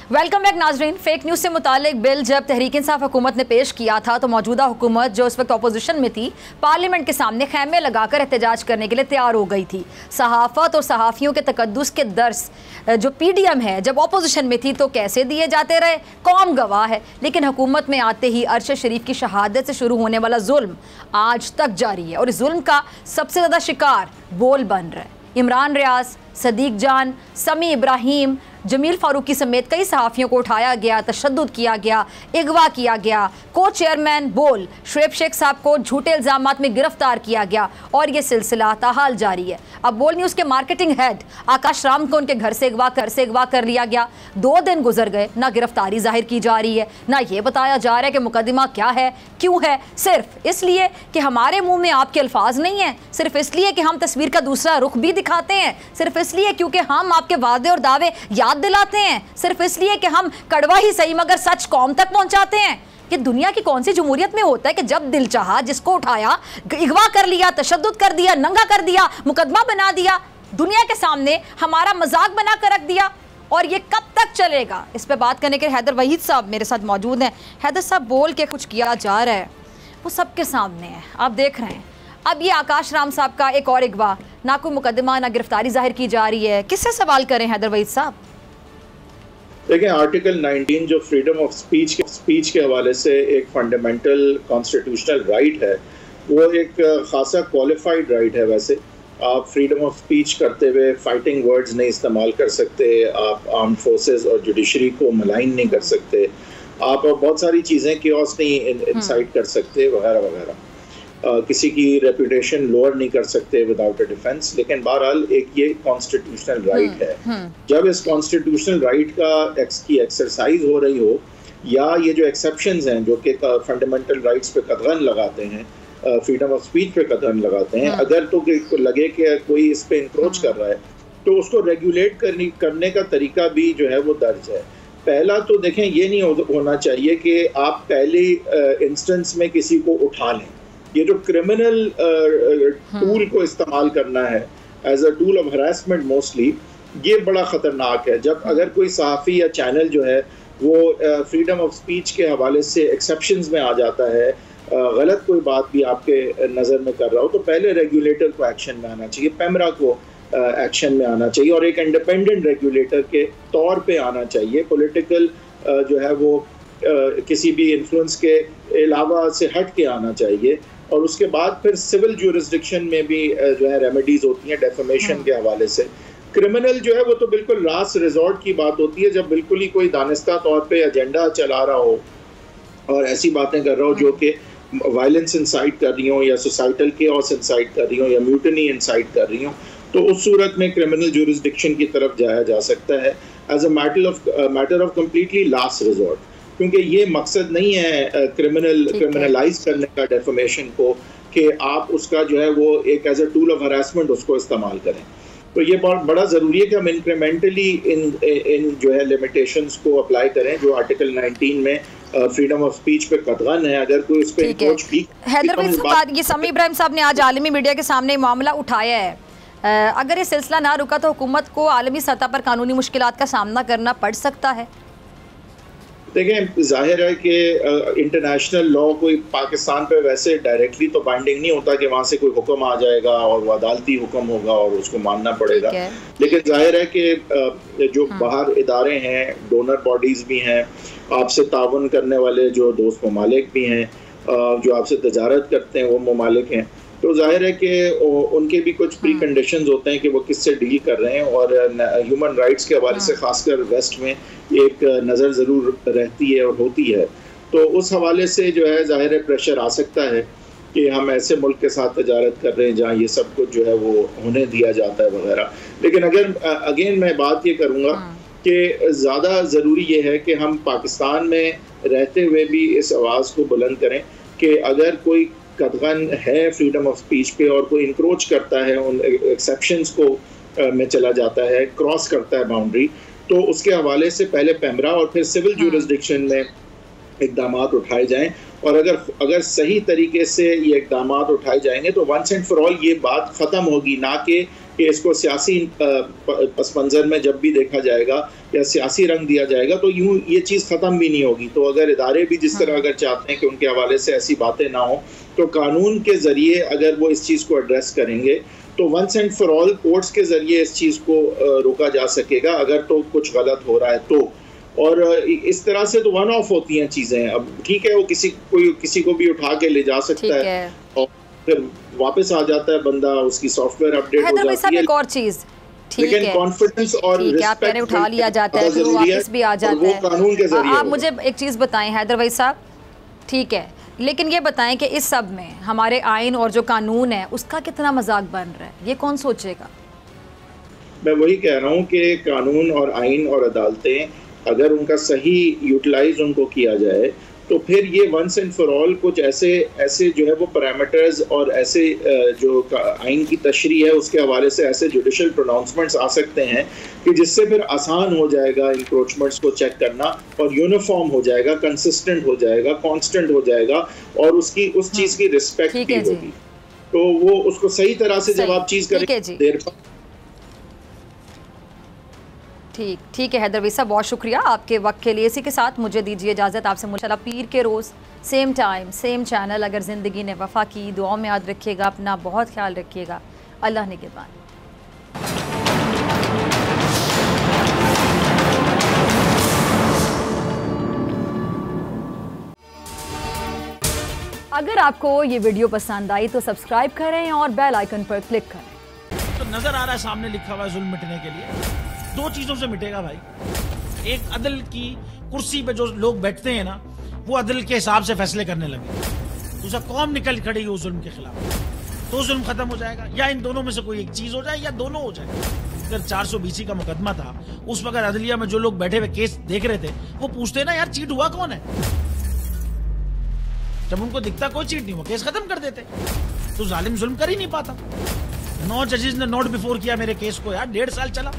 वेलकम बैक नाजरीन। फेक न्यूज़ से मुतालिक बिल जब तहरीक इंसाफ हुकूमत ने पेश किया था तो मौजूदा हुकूमत जो उस वक्त अपोजिशन में थी पार्लियामेंट के सामने खैमे लगाकर एहतजाज करने के लिए तैयार हो गई थी। सहाफ़त और सहाफ़ियों के तकद्दुस के दर्स जो PDM है जब अपोजिशन में थी तो कैसे दिए जाते रहे, कौम गवाह है। लेकिन हुकूमत में आते ही अरशद शरीफ की शहादत से शुरू होने वाला जुल्म आज तक जारी है और इस जुल्म का सबसे ज़्यादा शिकार बोल बन रहा है। इमरान रियाज, सदीक जान, समी इब्राहिम, जमील फारूकी समेत कई सहाफ़ियों को उठाया गया, तशद्दुद किया गया, अगवा किया गया। को चेयरमैन बोल शुएब शेख साहब को झूठे इल्ज़ामात में गिरफ्तार किया गया और ये सिलसिला ताहाल जारी है। अब बोल न्यूज़ के मार्केटिंग हेड आकाश राम को उनके घर से अगवा कर लिया गया। 2 दिन गुजर गए, ना गिरफ्तारी जाहिर की जा रही है, ना ये बताया जा रहा है कि मुकदमा क्या है, क्यों है। सिर्फ इसलिए कि हमारे मुँह में आपके अल्फाज नहीं हैं, सिर्फ इसलिए कि हम तस्वीर का दूसरा रुख भी दिखाते हैं, सिर्फ इसलिए क्योंकि हम आपके वादे और दावे याद दिलाते हैं, सिर्फ इसलिए कि हम कड़वा ही सही मगर सच कौम तक पहुंचाते हैं। कि दुनिया की कौन सी जमहूरियत में होता है कि जब दिल चाहा जिसको उठाया अगवा कर लिया, तशद्दुद कर दिया, नंगा कर दिया, मुकदमा बना दिया, दुनिया के सामने हमारा मजाक बना कर रख दिया। और ये कब तक चलेगा, इस पे बात करने के लिए हैदर वहीद साहब मेरे साथ मौजूद हैं। हैदर साहब, बोल के कुछ किया जा रहा है वो सबके सामने है, आप देख रहे हैं। अब ये आकाश राम साहब का एक और अगवा, ना कोई मुकदमा ना गिरफ्तारी जाहिर की जा रही है, किससे सवाल करें हैदर वहीद साहब? देखिए, आर्टिकल 19 जो फ्रीडम ऑफ स्पीच के हवाले से एक फंडामेंटल कॉन्स्टिट्यूशनल राइट है, वो एक खासा क्वालिफाइड राइट है। वैसे आप फ्रीडम ऑफ स्पीच करते हुए फाइटिंग वर्ड्स नहीं इस्तेमाल कर सकते, आप आर्म्ड फोर्सेस और जुडिशरी को मलाइन नहीं कर सकते, आप बहुत सारी चीज़ें कियोस नहीं इंसाइट कर सकते वगैरह वगैरह। किसी की रेपुटेशन लोअर नहीं कर सकते विदाउट अ डिफेंस। लेकिन बहरहाल एक ये कॉन्स्टिट्यूशनल राइट है। जब इस कॉन्स्टिट्यूशनल राइट की एक्सरसाइज हो रही हो, या ये जो एक्सेप्शंस हैं जो कि फंडामेंटल राइट्स पे कदगन लगाते हैं, फ्रीडम ऑफ स्पीच पे कदगन लगाते हैं, अगर तो लगे कि कोई इस पे इंक्रोच कर रहा है तो उसको रेगुलेट करने का तरीका भी जो है वो दर्ज है। पहला तो देखें, ये नहीं होना चाहिए कि आप पहले इंस्टेंस में किसी को उठा लें। ये जो क्रिमिनल टूल को इस्तेमाल करना है as a tool of harassment mostly, ये बड़ा ख़तरनाक है। जब अगर कोई सहाफ़ी या चैनल जो है वो फ्रीडम ऑफ स्पीच के हवाले से एक्सेप्शंस में आ जाता है, गलत कोई बात भी आपके नज़र में कर रहा हो, तो पहले रेगुलेटर को एक्शन में आना चाहिए, पैमरा को एक्शन में आना चाहिए और एक इंडिपेंडेंट रेगुलेटर के तौर पे आना चाहिए। पॉलिटिकल जो है वो किसी भी इन्फ्लुएंस के अलावा से हट के आना चाहिए। और उसके बाद फिर सिविल ज्यूरिसडिक्शन में भी जो है रेमेडीज होती हैं डेफेमेशन के हवाले से। क्रिमिनल जो है वो तो बिल्कुल लास्ट रिजॉर्ट की बात होती है, जब बिल्कुल ही कोई दानिस्ता तौर पे एजेंडा चला रहा हो और ऐसी बातें कर रहा हो जो कि वायलेंस इंसाइट कर रही हो या सोसाइटल केओस इंसाइट कर रही हो या म्यूटनी इंसाइट कर रही हो, तो उस सूरत में क्रिमिनल ज्यूरिसडिक्शन की तरफ जाया जा सकता है as a matter of completely last resort. क्योंकि ये मकसद नहीं है क्रिमिनलाइज करने का डेफेमेशन को, कि आप उसका जो है वो एक as a tool of harassment उसको इस्तेमाल करें। तो ये बहुत बड़ा ज़रूरी है कि हम इंक्रीमेंटली इन जो है लिमिटेशंस को अप्लाई करें जो आर्टिकल 19 में फ्रीडम ऑफ स्पीच पे कतगन है। अगर कोई उस पर अप्रोच भी हैदर भाई, ये समी इब्राहिम साहब ने आज आलमी मीडिया के सामने मामला उठाया है, अगर ये सिलसिला ना रुका तो हुकूमत को आलमी सतह पर कानूनी मुश्किलात का सामना करना पड़ सकता है। देखें, जाहिर है कि इंटरनेशनल लॉ कोई पाकिस्तान पे वैसे डायरेक्टली तो बाइंडिंग नहीं होता कि वहाँ से कोई हुक्म आ जाएगा और वो अदालती हुक्म होगा और उसको मानना पड़ेगा। लेकिन जाहिर है कि जो बाहर इदारे हैं, डोनर बॉडीज़ भी हैं, आपसे तावन करने वाले जो दोस्त ममालिक भी हैं, जो आपसे तजारत करते हैं वो ममालिक हैं, तो जाहिर है कि उनके भी कुछ प्री कंडीशंस होते हैं कि वो किससे डील कर रहे हैं, और ह्यूमन राइट्स के हवाले से खासकर वेस्ट में एक नज़र ज़रूर रहती है और होती है। तो उस हवाले से जो है ज़ाहिर है प्रेशर आ सकता है कि हम ऐसे मुल्क के साथ तजारत कर रहे हैं जहाँ ये सब कुछ जो है वो होने दिया जाता है वगैरह। लेकिन अगर अगेन मैं बात ये करूँगा कि ज़्यादा ज़रूरी ये है कि हम पाकिस्तान में रहते हुए भी इस आवाज़ को बुलंद करें कि अगर कोई कदगन है फ्रीडम ऑफ स्पीच पे और कोई इंक्रोच करता है, उन एक्सेप्शंस को में चला जाता है, क्रॉस करता है बाउंड्री, तो उसके हवाले से पहले पेमरा और फिर सिविल ज्यूरिसडिक्शन में इकदाम उठाए जाएं। और अगर सही तरीके से ये इकदाम उठाए जाएंगे तो वंस एंड फॉर ऑल ये बात ख़त्म होगी, ना कि इसको सियासी पस मंज़र में जब भी देखा जाएगा या सियासी रंग दिया जाएगा तो यूँ ये चीज़ ख़त्म भी नहीं होगी। तो अगर इदारे भी जिस तरह अगर चाहते हैं कि उनके हवाले से ऐसी बातें ना हो, तो कानून के ज़रिए अगर वो इस चीज़ को एड्रेस करेंगे तो once and for all courts के ज़रिए इस चीज़ को रोका जा सकेगा अगर तो कुछ गलत हो रहा है तो। और इस तरह से तो वन ऑफ होती हैं चीज़ें। अब ठीक है, वो किसी को भी उठा के ले जा सकता है और फिर वापस आ जाता है बंदा, उसकी सॉफ्टवेयर अपडेट हो जाती है। एक और चीज़, लेकिन कॉन्फिडेंस और रिस्पेक्ट उठा लिया जाता है, फिर वापस भी आ जाता है कानून के जरिए। आप मुझे एक चीज़ बताएं हैदर भाई साहब, ठीक है, लेकिन ये बताएं कि इस सब में हमारे आइन और जो कानून है उसका कितना मजाक बन रहा है, ये कौन सोचेगा? मैं वही कह रहा हूँ कि कानून और आइन और अदालतें अगर उनका सही यूटिलाइज उनको किया जाए तो फिर ये वंस एंड फॉर ऑल कुछ ऐसे जो है वो पैरामीटर्स और ऐसे जो आइन की तशरीह है उसके हवाले से ऐसे जुडिशल प्रोनाउंसमेंट्स आ सकते हैं कि जिससे फिर आसान हो जाएगा इंक्रोचमेंट्स को चेक करना और यूनिफॉर्म हो जाएगा, कंसिस्टेंट हो जाएगा, कांस्टेंट हो जाएगा और उसकी उस चीज़ की रिस्पेक्ट भी होगी। तो वो उसको सही तरह से जब आप चीज़ करें देर ठीक है हैदर भाई साहब, बहुत शुक्रिया आपके वक्त के लिए। इसी के साथ मुझे दीजिए इजाज़त। आपसे मुझे पीर के रोज़ सेम टाइम सेम चैनल अगर ज़िंदगी ने वफ़ा की, दुआओं में याद रखिएगा, अपना बहुत ख्याल रखिएगा। अल्लाह निगहबान। अगर आपको ये वीडियो पसंद आई तो सब्सक्राइब करें और बेल आइकन पर क्लिक करें। तो नजर आ रहा है सामने लिखा हुआ है जुल्म मिटने के लिए दो चीजों से मिटेगा भाई। एक अदल की कुर्सी पे जो लोग बैठते हैं ना, वो अदल के हिसाब से फैसले करने लगे। दूसरा कौम निकल खड़ी उस जुल्म के खिलाफ, तो जुल्म खत्म हो जाएगा। या इन दोनों में से कोई एक चीज हो जाए या दोनों हो जाए। अगर 420 का मुकदमा था, उस वक्त अदलिया में जो लोग बैठे हुए केस देख रहे थे वो पूछते ना यार चीट हुआ कौन है, जब उनको दिखता कोई चीट नहीं हुआ केस खत्म कर देते। तो जालिम जुल्म कर ही नहीं पाता। 9 जजेस ने नोट बिफोर किया मेरे केस को यार, 1.5 साल चला।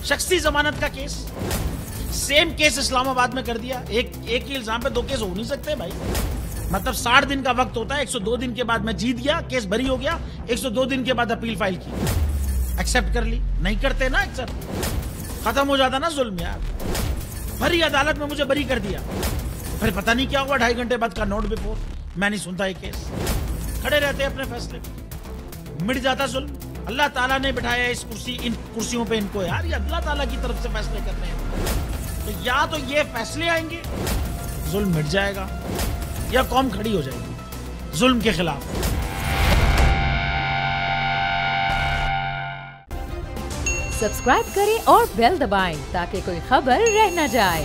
शख्सी जमानत का केस, सेम केस इस्लामाबाद में कर दिया। एक ही इल्जाम पे 2 केस हो नहीं सकते भाई। मतलब 60 दिन का वक्त होता है, 102 दिन के बाद मैं जीत गया, केस बरी हो गया, 102 दिन के बाद अपील फाइल की, एक्सेप्ट कर ली। नहीं करते ना एक्सेप्ट, खत्म हो जाता ना जुल्म यार। भरी अदालत में मुझे बरी कर दिया, फिर पता नहीं क्या हुआ 2.5 घंटे बाद का नोट बिफोर, मैं नहीं सुनता ये केस। खड़े रहते अपने फैसले, मिट जाता जुल्म। अल्लाह ताला ने बिठाया इस इन कुर्सियों पे इनको यार, ये अल्लाह ताला की तरफ से फैसले करने हैं। तो या तो ये फैसले आएंगे, जुल्म मिट जाएगा, या कौम खड़ी हो जाएगी जुल्म के खिलाफ। सब्सक्राइब करें और बेल दबाएं ताकि कोई खबर रह न जाए।